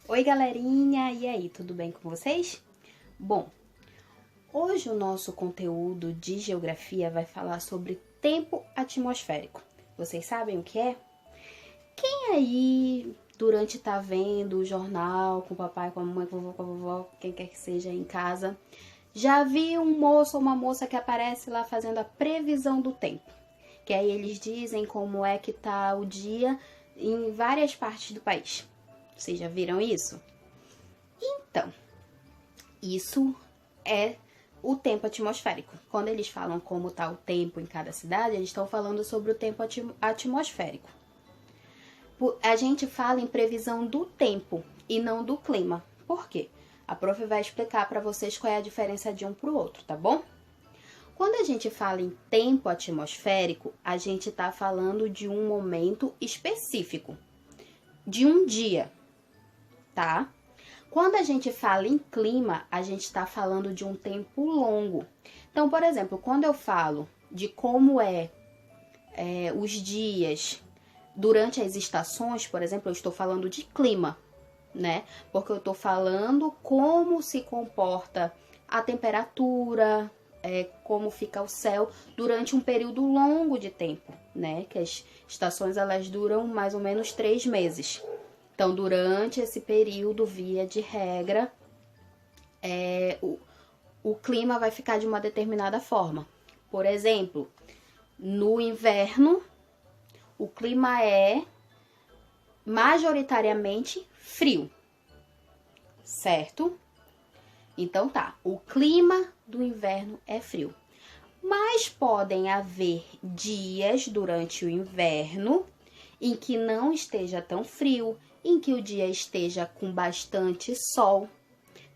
Oi, galerinha! E aí, tudo bem com vocês? Bom, hoje o nosso conteúdo de geografia vai falar sobre tempo atmosférico. Vocês sabem o que é? Quem aí, durante tá vendo o jornal com o papai, com a mamãe, com a vovó, quem quer que seja em casa, já viu um moço ou uma moça que aparece lá fazendo a previsão do tempo? Que aí eles dizem como é que tá o dia em várias partes do país. Vocês já viram isso? Então, isso é o tempo atmosférico. Quando eles falam como está o tempo em cada cidade, eles estão falando sobre o tempo atmosférico. A gente fala em previsão do tempo e não do clima. Por quê? A prof vai explicar para vocês qual é a diferença de um para o outro, tá bom? Quando a gente fala em tempo atmosférico, a gente está falando de um momento específico, de um dia, tá? Quando a gente fala em clima, a gente está falando de um tempo longo. Então, por exemplo, quando eu falo de como os dias durante as estações, por exemplo, eu estou falando de clima, né? Porque eu estou falando como se comporta a temperatura, como fica o céu durante um período longo de tempo, né? Que as estações elas duram mais ou menos 3 meses. Então, durante esse período, via de regra, o clima vai ficar de uma determinada forma. Por exemplo, no inverno, o clima é majoritariamente frio, certo? Então tá, o clima do inverno é frio. Mas podem haver dias durante o inverno em que não esteja tão frio, em que o dia esteja com bastante sol.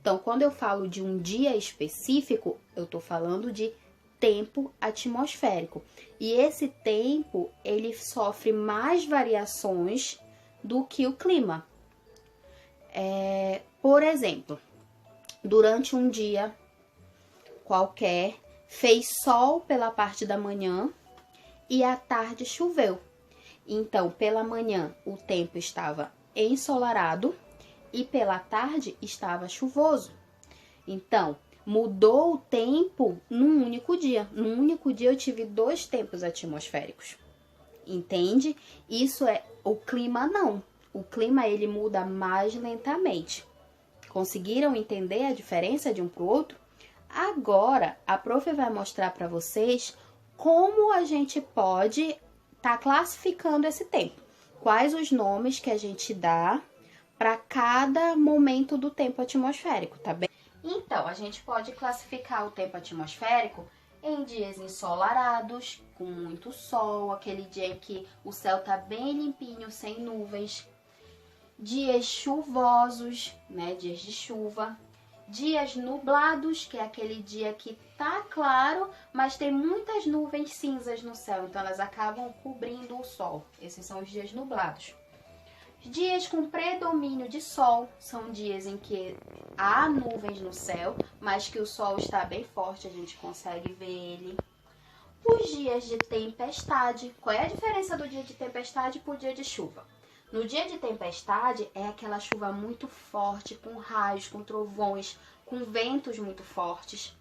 Então, quando eu falo de um dia específico, eu estou falando de tempo atmosférico. E esse tempo, ele sofre mais variações do que o clima. Por exemplo, durante um dia qualquer, fez sol pela parte da manhã e à tarde choveu. Então, pela manhã, o tempo estava ensolarado e pela tarde estava chuvoso. Então, mudou o tempo num único dia. Num único dia eu tive 2 tempos atmosféricos. Entende? Isso é o clima não. O clima ele muda mais lentamente. Conseguiram entender a diferença de um para o outro? Agora, a prof vai mostrar para vocês como a gente pode estar classificando esse tempo. Quais os nomes que a gente dá para cada momento do tempo atmosférico, tá bem? Então, a gente pode classificar o tempo atmosférico em dias ensolarados, com muito sol, aquele dia em que o céu tá bem limpinho, sem nuvens. Dias chuvosos, né, dias de chuva. Dias nublados, que é aquele dia que tá claro, mas tem muitas nuvens cinzas no céu, então elas acabam cobrindo o sol. Esses são os dias nublados. Dias com predomínio de sol são dias em que há nuvens no céu, mas que o sol está bem forte, a gente consegue ver ele. Os dias de tempestade. Qual é a diferença do dia de tempestade para o dia de chuva? No dia de tempestade é aquela chuva muito forte, com raios, com trovões, com ventos muito fortes.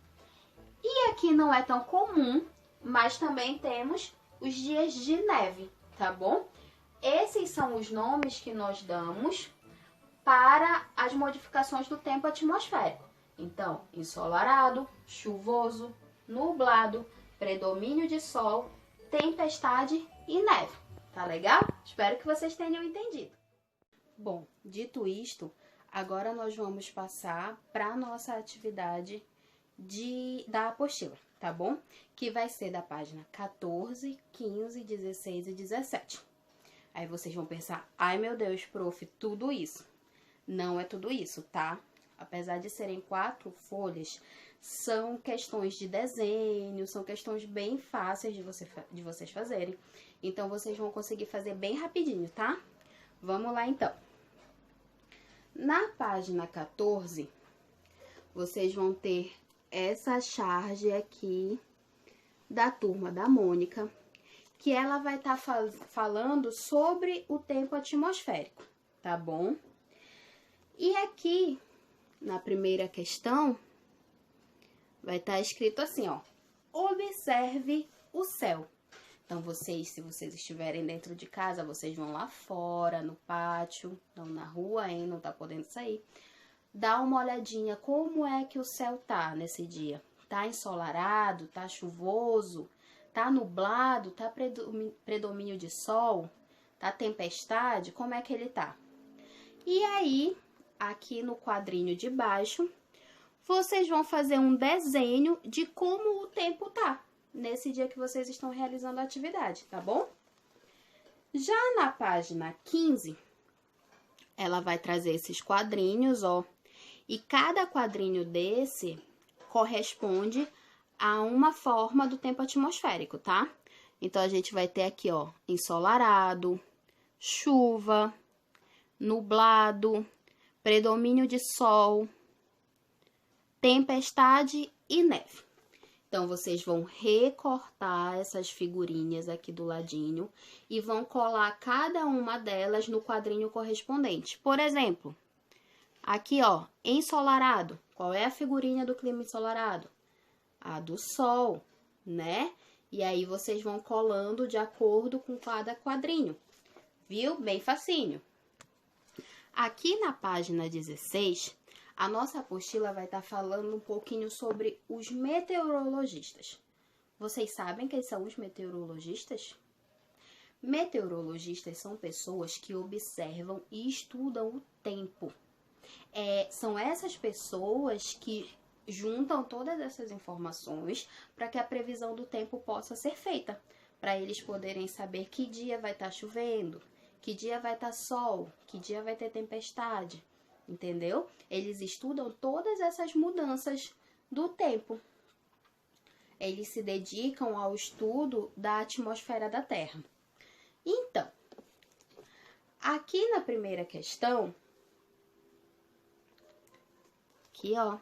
E aqui não é tão comum, mas também temos os dias de neve, tá bom? Esses são os nomes que nós damos para as modificações do tempo atmosférico. Então, ensolarado, chuvoso, nublado, predomínio de sol, tempestade e neve. Tá legal? Espero que vocês tenham entendido. Bom, dito isto, agora nós vamos passar para a nossa atividade da apostila, tá bom? Que vai ser da página 14, 15, 16 e 17. Aí vocês vão pensar, ai meu Deus, prof, tudo isso. Não é tudo isso, tá? Apesar de serem 4 folhas, são questões de desenho, são questões bem fáceis de vocês fazerem. Então, vocês vão conseguir fazer bem rapidinho, tá? Vamos lá, então. Na página 14, vocês vão ter essa charge aqui da turma da Mônica, que ela vai estar falando sobre o tempo atmosférico, tá bom? E aqui, na primeira questão, vai estar escrito assim, ó. Observe o céu. Então, se vocês estiverem dentro de casa, vocês vão lá fora, no pátio, não na rua, hein? Não tá podendo sair. Dá uma olhadinha como é que o céu tá nesse dia. Tá ensolarado, tá chuvoso, tá nublado, tá predomínio de sol, tá tempestade, como é que ele tá? E aí, aqui no quadrinho de baixo, vocês vão fazer um desenho de como o tempo tá nesse dia que vocês estão realizando a atividade, tá bom? Já na página 15, ela vai trazer esses quadrinhos, ó. E cada quadrinho desse corresponde a uma forma do tempo atmosférico, tá? Então, a gente vai ter aqui, ó, ensolarado, chuva, nublado, predomínio de sol, tempestade e neve. Então, vocês vão recortar essas figurinhas aqui do ladinho e vão colar cada uma delas no quadrinho correspondente. Por exemplo, aqui, ó, ensolarado. Qual é a figurinha do clima ensolarado? A do sol, né? E aí, vocês vão colando de acordo com cada quadrinho. Viu? Bem facinho. Aqui na página 16, a nossa apostila vai estar falando um pouquinho sobre os meteorologistas. Vocês sabem quem são os meteorologistas? Meteorologistas são pessoas que observam e estudam o tempo. São essas pessoas que juntam todas essas informações para que a previsão do tempo possa ser feita, para eles poderem saber que dia vai estar chovendo, que dia vai estar sol, que dia vai ter tempestade, entendeu? Eles estudam todas essas mudanças do tempo. Eles se dedicam ao estudo da atmosfera da Terra. Então, aqui na primeira questão, aqui, ó,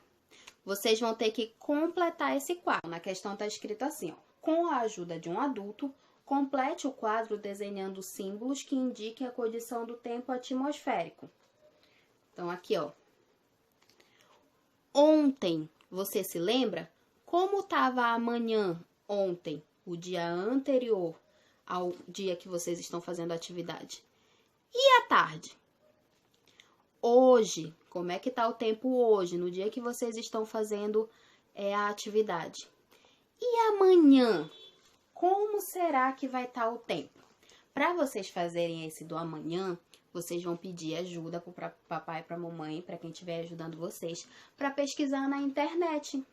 vocês vão ter que completar esse quadro. Na questão está escrito assim, ó. Com a ajuda de um adulto, complete o quadro desenhando símbolos que indiquem a condição do tempo atmosférico. Então, aqui, ó. Ontem, você se lembra? Como estava amanhã, ontem, o dia anterior ao dia que vocês estão fazendo a atividade? E à tarde? Hoje, como é que está o tempo hoje, no dia que vocês estão fazendo a atividade? E amanhã, como será que vai estar o tempo? Para vocês fazerem esse do amanhã, vocês vão pedir ajuda para o papai e para a mamãe, para quem estiver ajudando vocês, para pesquisar na internet.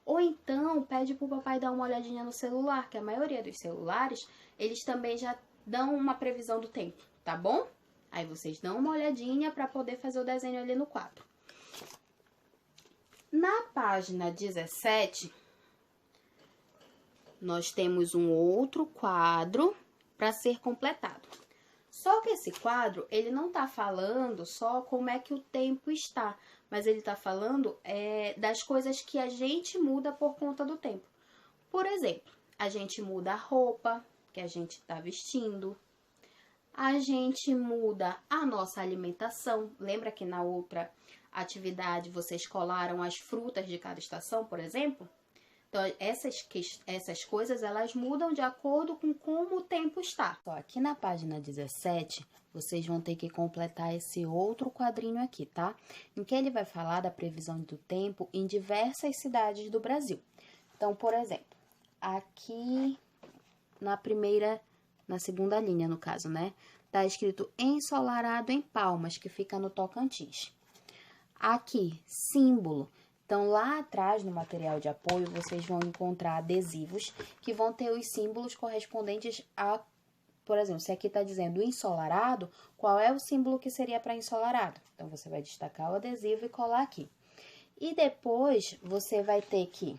Ou então, pede para o papai dar uma olhadinha no celular, que a maioria dos celulares, eles também já dão uma previsão do tempo, tá bom? Aí vocês dão uma olhadinha para poder fazer o desenho ali no quadro. Na página 17, nós temos um outro quadro para ser completado. Só que esse quadro, ele não está falando só como é que o tempo está, mas ele está falando das coisas que a gente muda por conta do tempo. Por exemplo, a gente muda a roupa que a gente está vestindo, a gente muda a nossa alimentação. Lembra que na outra atividade vocês colaram as frutas de cada estação, por exemplo? Então, essas coisas, elas mudam de acordo com como o tempo está. Ó, aqui na página 17, vocês vão ter que completar esse outro quadrinho aqui, tá? Em que ele vai falar da previsão do tempo em diversas cidades do Brasil. Então, por exemplo, aqui na segunda linha, no caso, né? Tá escrito ensolarado em Palmas, que fica no Tocantins. Aqui, símbolo. Então, lá atrás, no material de apoio, vocês vão encontrar adesivos que vão ter os símbolos correspondentes a, por exemplo, se aqui está dizendo ensolarado, qual é o símbolo que seria para ensolarado? Então, você vai destacar o adesivo e colar aqui. E depois, você vai ter que,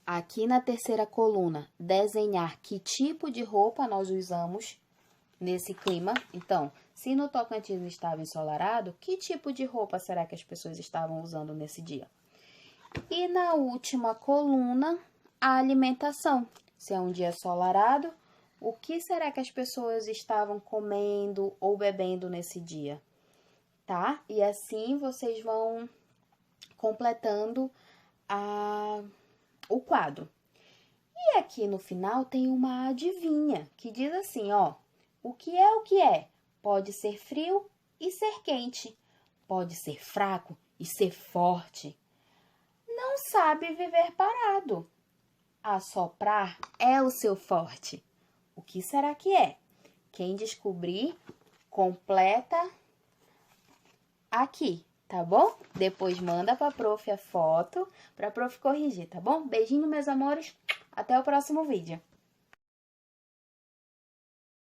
aqui na terceira coluna, desenhar que tipo de roupa nós usamos nesse clima. Então, se no Tocantins estava ensolarado, que tipo de roupa será que as pessoas estavam usando nesse dia? E na última coluna, a alimentação. Se é um dia ensolarado, o que será que as pessoas estavam comendo ou bebendo nesse dia? tá? E assim vocês vão completando o quadro. E aqui no final tem uma adivinha que diz assim, ó: o que é o que é? Pode ser frio e ser quente, pode ser fraco e ser forte. Não sabe viver parado. Assoprar é o seu forte. O que será que é? Quem descobrir, completa aqui, tá bom? Depois manda pra prof a foto, pra prof corrigir, tá bom? Beijinho, meus amores. Até o próximo vídeo.